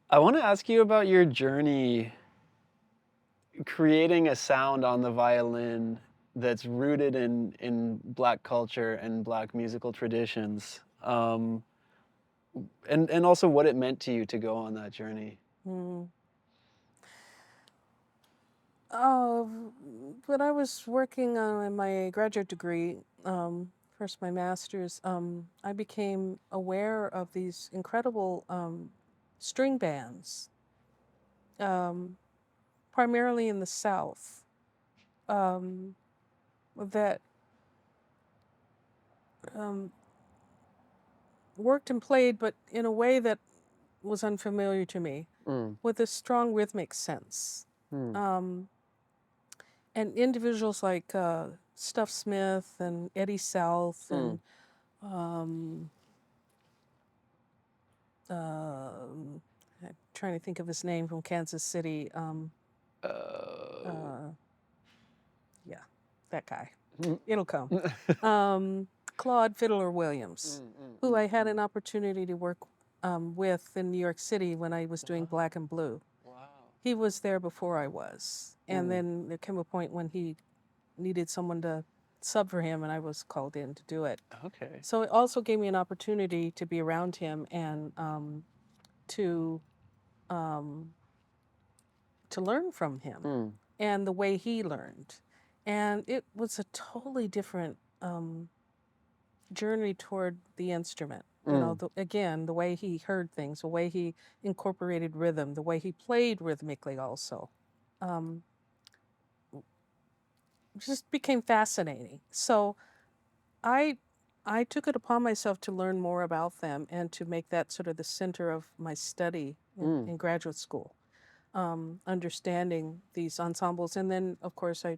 I want to ask you about your journey creating a sound on the violin that's rooted in Black culture and Black musical traditions, and also what it meant to you to go on that journey. Mm. Oh, when I was working on my graduate degree, first my master's, I became aware of these incredible string bands, um, primarily in the South, um, that um, worked and played, but in a way that was unfamiliar to me, Mm, with a strong rhythmic sense. mm, Um, and individuals like Stuff Smith and Eddie South mm. and um, I'm trying to think of his name from Kansas City. Uh, Uh, yeah, that guy. mm, It'll come. mm, Claude Fiddler Williams, who mm. I had an opportunity to work with in New York City when I was doing Black and Blue. Wow. He was there before I was. And Mm, then there came a point when he needed someone to sub for him, and I was called in to do it. okay. So it also gave me an opportunity to be around him and to um, to learn from him Mm, and the way he learned. And it was a totally different journey toward the instrument. You know, mm. again, the way he heard things, the way he incorporated rhythm, the way he played rhythmically also. Um, just became fascinating. So I I took it upon myself to learn more about them and to make that sort of the center of my study Mm. in graduate school, understanding these ensembles. And then, of course, I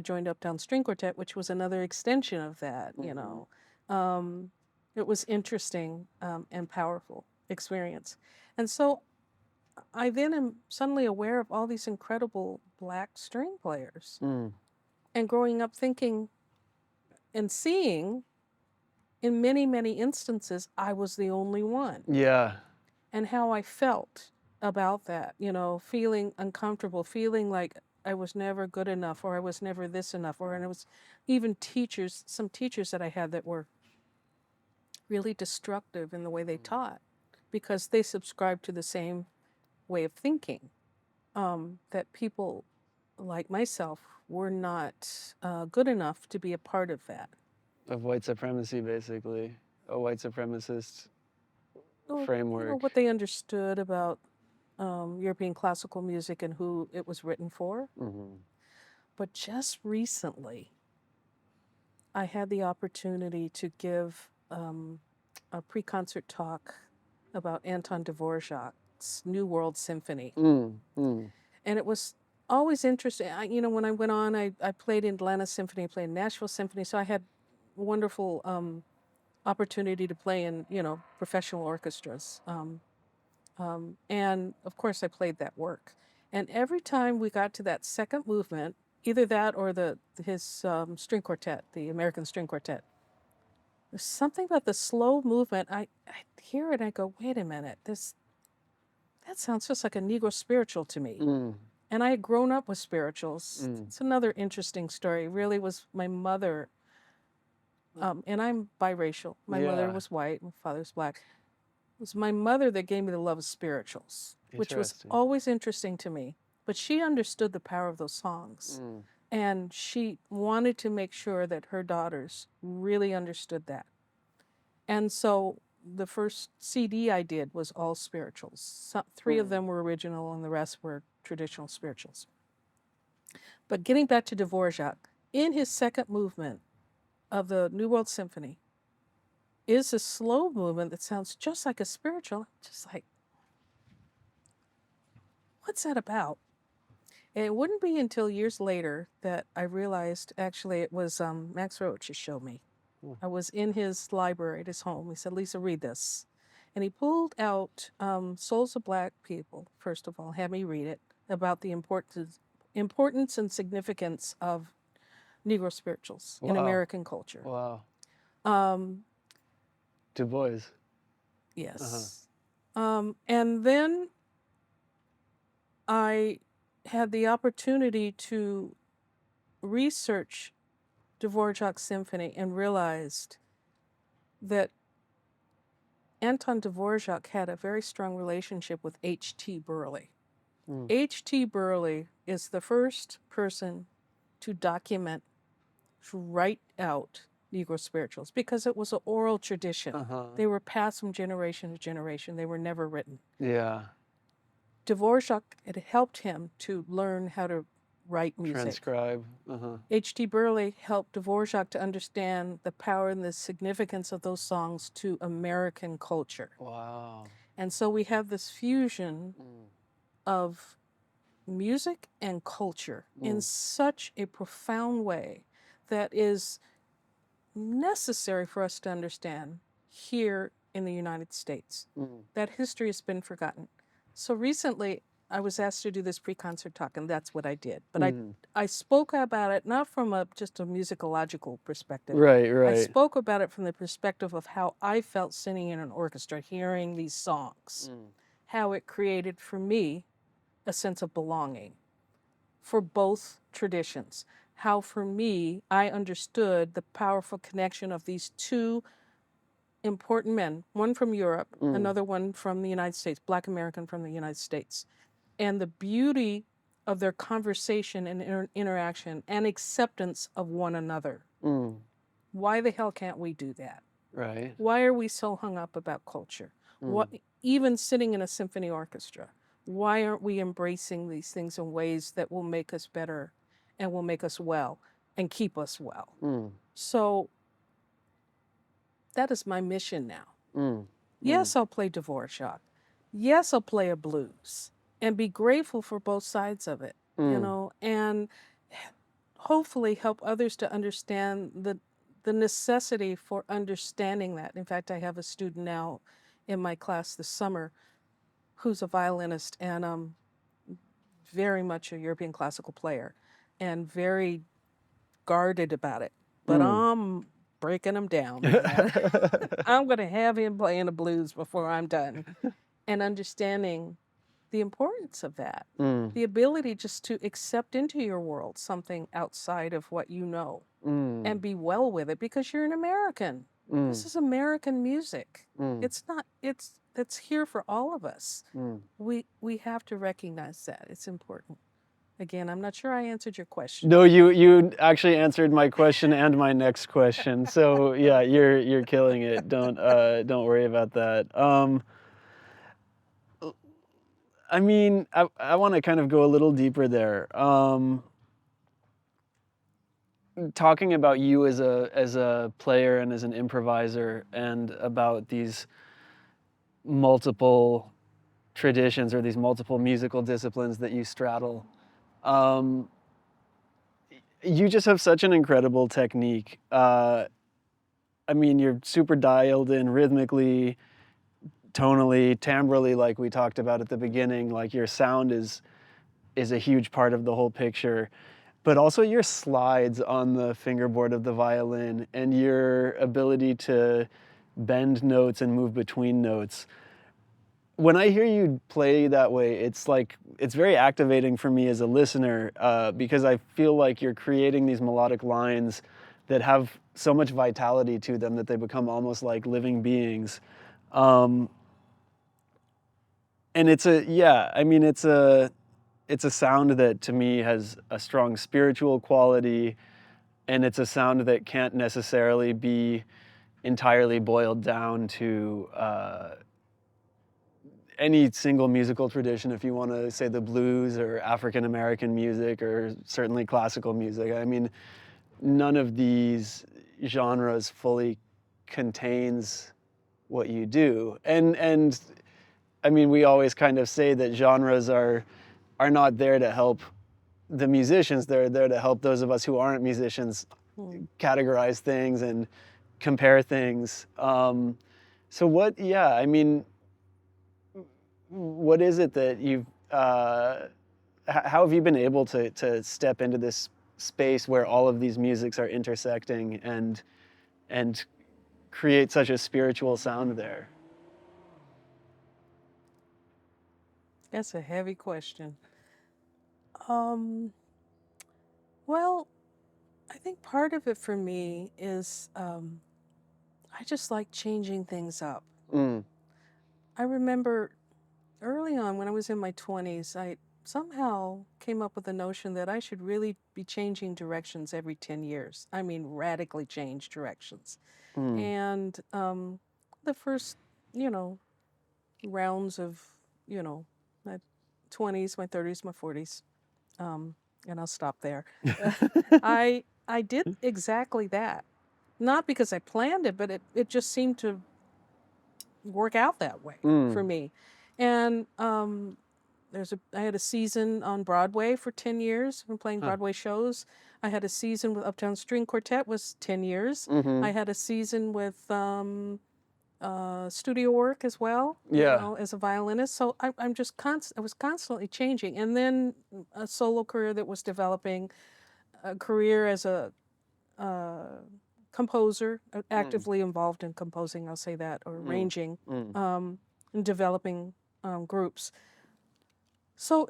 joined Uptown String Quartet, which was another extension of that, you Mhm. know. Um, it was interesting and powerful experience. And so I then am suddenly aware of all these incredible Black string players. Mm. And growing up thinking and seeing in many, many instances, I was the only one. Yeah. And how I felt about that, you know, feeling uncomfortable, feeling like I was never good enough or I was never this enough. And it was even teachers, some teachers that I had that were really destructive in the way they taught because they subscribed to the same way of thinking, that people like myself were not good enough to be a part of that. Of white supremacy, basically. A white supremacist Or, you know, framework. what they understood about European classical music and who it was written for. Hmm. But just recently, I had the opportunity to give a pre concert talk about Anton Dvorak's New World Symphony. Mm. Mm. And it was always interesting. You know, when I went on, I played in Atlanta Symphony, I played in Nashville Symphony. So I had wonderful opportunity to play in, you know, professional orchestras. And of course, I played that work. And every time we got to that second movement, either that or his string quartet, the American String Quartet, there's something about the slow movement. I hear it and I go, wait a minute, that sounds just like a Negro spiritual to me. Mm. And I had grown up with spirituals. Mm. It's another interesting story. It really was my mother, and I'm biracial. My mother Yeah. was white, my father was Black. It was my mother that gave me the love of spirituals, which was Interesting. always interesting to me. But she understood the power of those songs. Mm. And she wanted to make sure that her daughters really understood that. And so the first CD I did was all spirituals. Three of Mm. them were original, and the rest were traditional spirituals. But getting back to Dvorak, in his second movement of the New World Symphony is a slow movement that sounds just like a spiritual, just like, what's that about? And it wouldn't be until years later that I realized actually it was Max Roach who showed me. Mm. I was in his library at his home. He said, Lesa, read this. And he pulled out Souls of Black People, first of all, had me read it about the importance and significance of Negro spirituals in Wow. American culture. Wow. Um, Du Bois. Uh-huh. yes. And then I had the opportunity to research Dvorak's symphony and realized that Anton Dvorak had a very strong relationship with H.T. Burleigh. H.T. Burleigh is the first person to document, to write out Negro spirituals because it was an oral tradition. They were passed from generation to generation. They were never written. Yeah. Dvorak had helped him to learn how to write music. Transcribe. H.T. Burleigh helped Dvorak to understand the power and the significance of those songs to American culture. Wow. And so we have this fusion of music and culture in such a profound way that is necessary for us to understand here in the United States. That history has been forgotten. So recently, I was asked to do this pre-concert talk, and that's what I did. But I spoke about it not from just a musicological perspective. Right. I spoke about it from the perspective of how I felt sitting in an orchestra, hearing these songs, how it created for me a sense of belonging for both traditions. How for me, I understood the powerful connection of these two important men, one from Europe, another one from the United States, Black American from the United States, and the beauty of their conversation and interaction and acceptance of one another. Why the hell can't we do that? Right. Why are we so hung up about culture? What, even sitting in a symphony orchestra, why aren't we embracing these things in ways that will make us better and will make us well and keep us well? So that is my mission now. Yes, I'll play Dvorak. Yes, I'll play a blues and be grateful for both sides of it, you know, and hopefully help others to understand the necessity for understanding that. In fact, I have a student now in my class this summer who's a violinist and very much a European classical player and very guarded about it. But I'm breaking him down, man. I'm going to have him playing the blues before I'm done and understanding the importance of that. The ability just to accept into your world something outside of what you know and be well with it because you're an American. This is American music. It's not, it's here for all of us. We have to recognize that. It's important. Again, I'm not sure I answered your question. No, you actually answered my question and my next question. So yeah, you're killing it. Don't worry about that. I mean, I want to kind of go a little deeper there. Talking about you as a player and as an improviser, and about these multiple traditions or these multiple musical disciplines that you straddle. You just have such an incredible technique. I mean, you're super dialed in rhythmically, tonally, timbrally, like we talked about at the beginning. Like your sound is a huge part of the whole picture. But also your slides on the fingerboard of the violin and your ability to bend notes and move between notes. When I hear you play that way, it's very activating for me as a listener because I feel like you're creating these melodic lines that have so much vitality to them that they become almost like living beings. And it's a sound that to me has a strong spiritual quality, and it's a sound that can't necessarily be entirely boiled down to any single musical tradition, if you want to say the blues or African American music or certainly classical music. I mean, none of these genres fully contains what you do. And I mean, we always kind of say that genres are not there to help the musicians. They're there to help those of us who aren't musicians categorize things and compare things. So what, yeah, I mean, what is it that you've, how have you been able to step into this space where all of these musics are intersecting and create such a spiritual sound there? That's a heavy question. Um, well, I think part of it for me is I just like changing things up. Mm. I remember early on when I was in my 20s, I somehow came up with the notion that I should really be changing directions every 10 years. I mean, radically change directions. Mm. And the first, you know, rounds of, my 20s, my 30s, my 40s, and I'll stop there. I did exactly that. Not because I planned it, but it just seemed to work out that way for Mm. me. And I had a season on Broadway for 10 years. I've been playing Huh. Broadway shows. I had a season with Uptown String Quartet was 10 years. Mm-hmm. I had a season with studio work as well, Yeah. as a violinist. So I'm just I was constantly changing. And then a solo career that was developing, a career as a composer, actively involved in composing, I'll say that, or arranging, and developing groups. So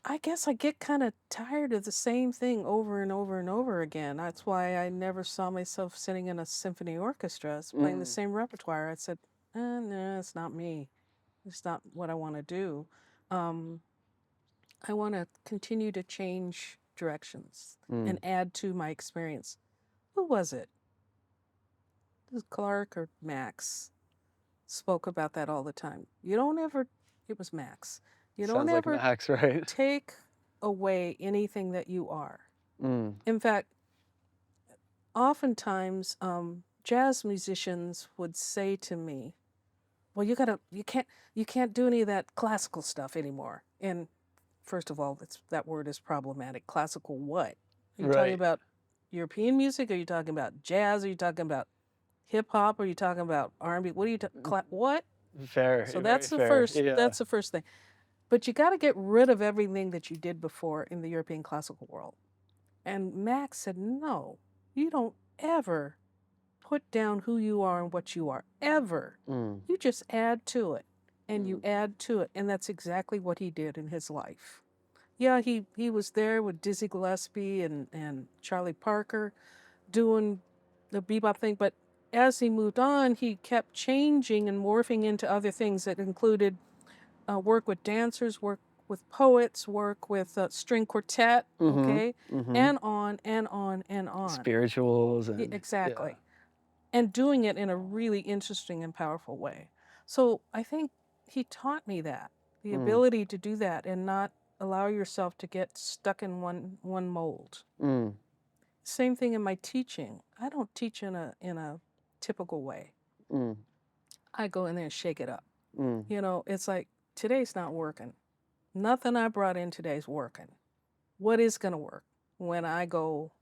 I guess I get kind of tired of the same thing over and over and over again. That's why I never saw myself sitting in a symphony orchestra playing the same repertoire. I said, no, it's not me. It's not what I want to do. Um, I want to continue to change directions and add to my experience. Who was it? Was Clark or Max? Spoke about that all the time. It was Max. You don't Sounds like ever Max, right? take away anything that you are. Mm. In fact, oftentimes jazz musicians would say to me, "Well, you can't do any of that classical stuff anymore." And first of all, that word is problematic. Classical what? Are you talking Right. about European music? Are you talking about jazz? Are you talking about hip hop? Are you talking about R&B? What are you what? Fair. So Very fair. Yeah. that's the first thing. But you got to get rid of everything that you did before in the European classical world. And Max said, no, you don't ever put down who you are and what you are, ever. You just add to it, and you add to it. And that's exactly what he did in his life. Yeah, he was there with Dizzy Gillespie and Charlie Parker doing the bebop thing, but as he moved on, he kept changing and morphing into other things that included work with dancers, work with poets, work with string quartet, okay, and on and on and on. Spirituals and Exactly. And doing it in a really interesting and powerful way. So I think he taught me that, the ability to do that and not allow yourself to get stuck in one mold. Same thing in my teaching. I don't teach in a typical way. I go in there and shake it up. It's like today's not working. Nothing I brought in today's working. What is going to work when I go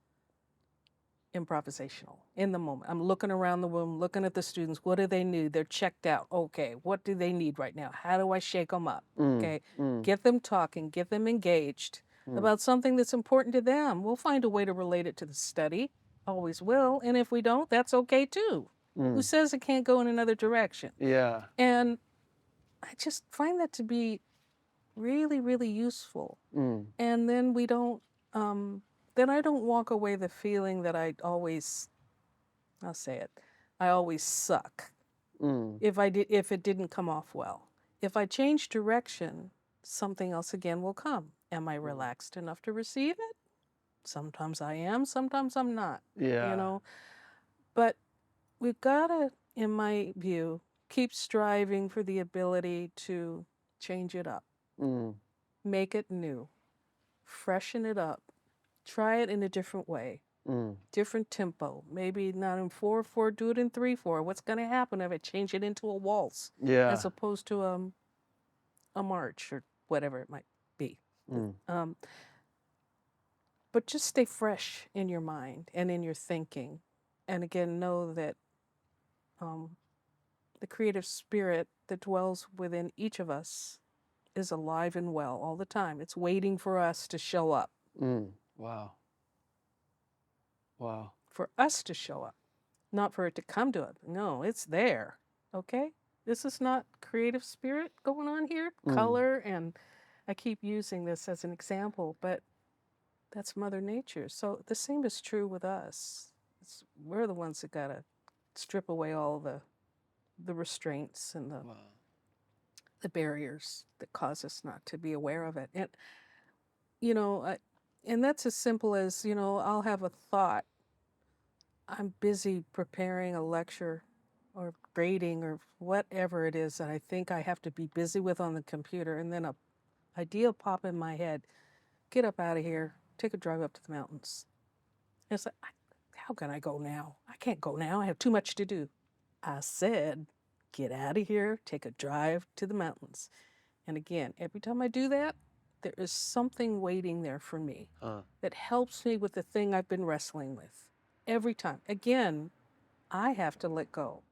improvisational in the moment? I'm looking around the room, looking at the students. What do they need? They're checked out. Okay, what do they need right now? How do I shake them up? Okay, get them talking, get them engaged about something that's important to them. We'll find a way to relate it to the study. Always will. And if we don't, that's okay too. Who says it can't go in another direction? Yeah. And I just find that to be really, really useful. And then then I don't walk away the feeling that I'll say it, I always suck if it didn't come off well. If I change direction, something else again will come. Am I relaxed enough to receive it? Sometimes I am, sometimes I'm not. Yeah. But we've got to, in my view, keep striving for the ability to change it up, make it new, freshen it up, try it in a different way, different tempo. Maybe not in 4/4, do it in 3/4. What's going to happen if I change it into a waltz as opposed to a march or whatever it might be? But just stay fresh in your mind and in your thinking. And again, know that the creative spirit that dwells within each of us is alive and well all the time. It's waiting for us to show up. Wow. Wow. For us to show up, not for it to come to us. No, it's there. Okay? This is not creative spirit going on here, color and I keep using this as an example, but that's Mother Nature. So the same is true with us. We're the ones that gotta strip away all the restraints and Wow. the barriers that cause us not to be aware of it. And you know, and that's as simple as, you know, I'll have a thought. I'm busy preparing a lecture or grading or whatever it is that I think I have to be busy with on the computer, and then a idea pop in my head. Get up out of here, take a drive up to the mountains. And it's like, how can I go now? I can't go now. I have too much to do. I said, get out of here, take a drive to the mountains. And again, every time I do that, there is something waiting there for me that helps me with the thing I've been wrestling with. Every time. Again, I have to let go.